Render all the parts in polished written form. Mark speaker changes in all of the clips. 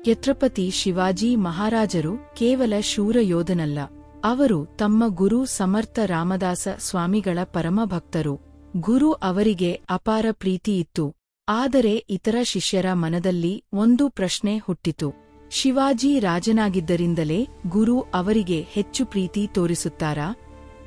Speaker 1: ಛತ್ರಪತಿ ಶಿವಾಜಿ ಮಹಾರಾಜರು ಕೇವಲ ಶೂರ ಯೋಧನಲ್ಲ, ಅವರು ತಮ್ಮ ಗುರು ಸಮರ್ಥ ರಾಮದಾಸ ಸ್ವಾಮಿಗಳ ಪರಮಭಕ್ತರು. ಗುರು ಅವರಿಗೆ ಅಪಾರ ಪ್ರೀತಿಯಿತ್ತು. ಆದರೆ ಇತರ ಶಿಷ್ಯರ ಮನದಲ್ಲಿ ಒಂದು ಪ್ರಶ್ನೆ ಹುಟ್ಟಿತು. ಶಿವಾಜಿ ರಾಜನಾಗಿದ್ದರಿಂದಲೇ ಗುರು ಅವರಿಗೆ ಹೆಚ್ಚು ಪ್ರೀತಿ ತೋರಿಸುತ್ತಾರಾ?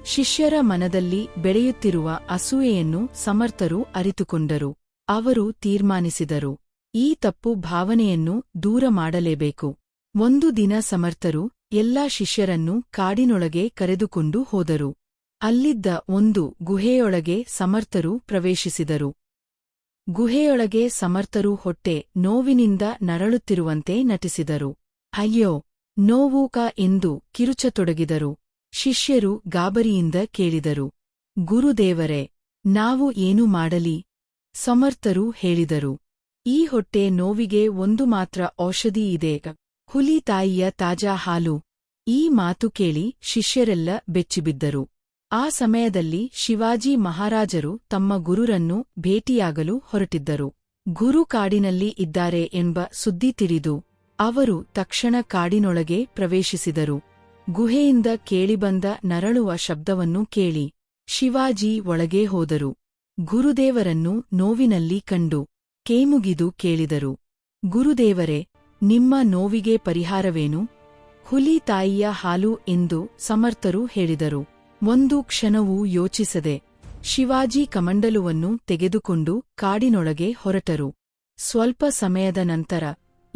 Speaker 1: ಶಿಷ್ಯರ ಮನದಲ್ಲಿ ಬೆಳೆಯುತ್ತಿರುವ ಅಸೂಯೆಯನ್ನು ಸಮರ್ಥರು ಅರಿತುಕೊಂಡರು. ಅವರು ತೀರ್ಮಾನಿಸಿದರು, ಈ ತಪ್ಪು ಭಾವನೆಯನ್ನು ದೂರ ಮಾಡಲೇಬೇಕು. ಒಂದು ದಿನ ಸಮರ್ಥರು ಎಲ್ಲಾ ಶಿಷ್ಯರನ್ನೂ ಕಾಡಿನೊಳಗೆ ಕರೆದುಕೊಂಡು ಹೋದರು. ಅಲ್ಲಿದ್ದ ಒಂದು ಗುಹೆಯೊಳಗೆ ಸಮರ್ಥರು ಪ್ರವೇಶಿಸಿದರು. ಗುಹೆಯೊಳಗೆ ಸಮರ್ಥರು ಹೊಟ್ಟೆ ನೋವಿನಿಂದ ನರಳುತ್ತಿರುವಂತೆ ನಟಿಸಿದರು. ಅಯ್ಯೋ, ನೋವೂಕ ಎಂದು ಕಿರುಚತೊಡಗಿದರು. ಶಿಷ್ಯರು ಗಾಬರಿಯಿಂದ ಕೇಳಿದರು, ಗುರುದೇವರೇ, ನಾವು ಏನು ಮಾಡಲಿ? ಸಮರ್ಥರು ಹೇಳಿದರು, ಈ ಹೊಟ್ಟೆ ನೋವಿಗೆ ಒಂದು ಮಾತ್ರ ಔಷಧಿ ಇದೆ, ಹುಲಿ ತಾಯಿಯ ತಾಜಾ ಹಾಲು. ಈ ಮಾತು ಕೇಳಿ ಶಿಷ್ಯರೆಲ್ಲ ಬೆಚ್ಚಿಬಿದ್ದರು. ಆ ಸಮಯದಲ್ಲಿ ಶಿವಾಜಿ ಮಹಾರಾಜರು ತಮ್ಮ ಗುರುರನ್ನು ಭೇಟಿಯಾಗಲು ಹೊರಟಿದ್ದರು. ಗುರು ಕಾಡಿನಲ್ಲಿ ಇದ್ದಾರೆ ಎಂಬ ಸುದ್ದಿ ತಿಳಿದು ಅವರು ತಕ್ಷಣ ಕಾಡಿನೊಳಗೆ ಪ್ರವೇಶಿಸಿದರು. ಗುಹೆಯಿಂದ ಕೇಳಿಬಂದ ನರಳುವ ಶಬ್ದವನ್ನು ಕೇಳಿ ಶಿವಾಜಿ ಒಳಗೆ ಹೋದರು. ಗುರುದೇವರನ್ನು ನೋವಿನಲ್ಲಿ ಕಂಡು ಕೇಮುಗಿದು ಕೇಳಿದರು, ಗುರುದೇವರೇ, ನಿಮ್ಮ ನೋವಿಗೆ ಪರಿಹಾರವೇನು? ಹುಲಿ ತಾಯಿಯ ಹಾಲು ಎಂದು ಸಮರ್ಥರು ಹೇಳಿದರು. ಒಂದು ಕ್ಷಣವೂ ಯೋಚಿಸದೆ ಶಿವಾಜಿ ಕಮಂಡಲುವನ್ನು ತೆಗೆದುಕೊಂಡು ಕಾಡಿನೊಳಗೆ ಹೊರಟರು. ಸ್ವಲ್ಪ ಸಮಯದ ನಂತರ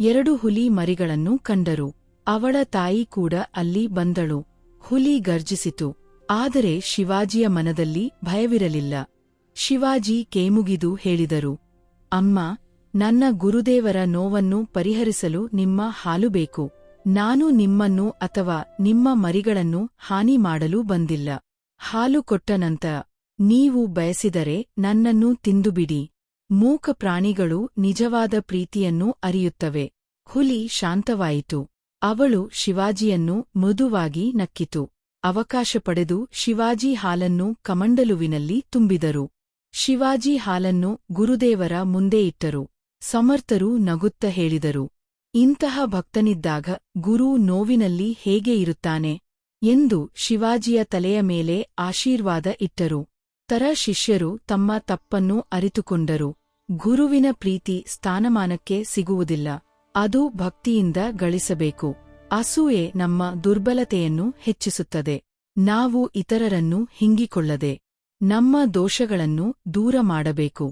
Speaker 1: 2 ಹುಲಿ ಮರಿಗಳನ್ನು ಕಂಡರು. ಅವಳ ತಾಯಿ ಕೂಡ ಅಲ್ಲಿ ಬಂದಳು. ಹುಲಿ ಗರ್ಜಿಸಿತು. ಆದರೆ ಶಿವಾಜಿಯ ಮನದಲ್ಲಿ ಭಯವಿರಲಿಲ್ಲ. ಶಿವಾಜಿ ಕೇಮುಗಿದು ಹೇಳಿದರು, ಅಮ್ಮ, ನನ್ನ ಗುರುದೇವರ ನೋವನ್ನು ಪರಿಹರಿಸಲು ನಿಮ್ಮ ಹಾಲು ಬೇಕು. ನಾನು ನಿಮ್ಮನ್ನು ಅಥವಾ ನಿಮ್ಮ ಮರಿಗಳನ್ನು ಹಾನಿ ಮಾಡಲು ಬಂದಿಲ್ಲ. ಹಾಲು ಕೊಟ್ಟ ನಂತರ ನೀವು ಬಯಸಿದರೆ ನನ್ನನ್ನು ತಿಂದುಬಿಡಿ. ಮೂಕ ಪ್ರಾಣಿಗಳು ನಿಜವಾದ ಪ್ರೀತಿಯನ್ನು ಅರಿಯುತ್ತವೆ. ಹುಲಿ ಶಾಂತವಾಯಿತು. ಅವಳು ಶಿವಾಜಿಯನ್ನು ಮೃದುವಾಗಿ ನಕ್ಕಿತು. ಅವಕಾಶ ಪಡೆದು ಶಿವಾಜಿ ಹಾಲನ್ನು ಕಮಂಡಲುವಿನಲ್ಲಿ ತುಂಬಿದರು. ಶಿವಾಜಿ ಹಾಲನ್ನು ಗುರುದೇವರ ಮುಂದೆ ಇಟ್ಟರು. ಸಮರ್ಥರು ನಗುತ್ತ ಹೇಳಿದರು, ಇಂತಹ ಭಕ್ತನಿದ್ದಾಗ ಗುರು ನೋವಿನಲ್ಲಿ ಹೇಗೆ ಇರುತ್ತಾನೆ ಎಂದು ಶಿವಾಜಿಯ ತಲೆಯ ಮೇಲೆ ಆಶೀರ್ವಾದ ಇಟ್ಟರು. ಶಿಷ್ಯರು ತಮ್ಮ ತಪ್ಪನ್ನು ಅರಿತುಕೊಂಡರು. ಗುರುವಿನ ಪ್ರೀತಿ ಸ್ಥಾನಮಾನಕ್ಕೆ ಸಿಗುವುದಿಲ್ಲ, ಅದು ಭಕ್ತಿಯಿಂದ ಗಳಿಸಬೇಕು. ಅಸೂಯೆ ನಮ್ಮ ದುರ್ಬಲತೆಯನ್ನು ಹೆಚ್ಚಿಸುತ್ತದೆ. ನಾವು ಇತರರನ್ನು ಹಿಂಗಿಕೊಳ್ಳದೆ ನಮ್ಮ ದೋಷಗಳನ್ನು ದೂರ ಮಾಡಬೇಕು.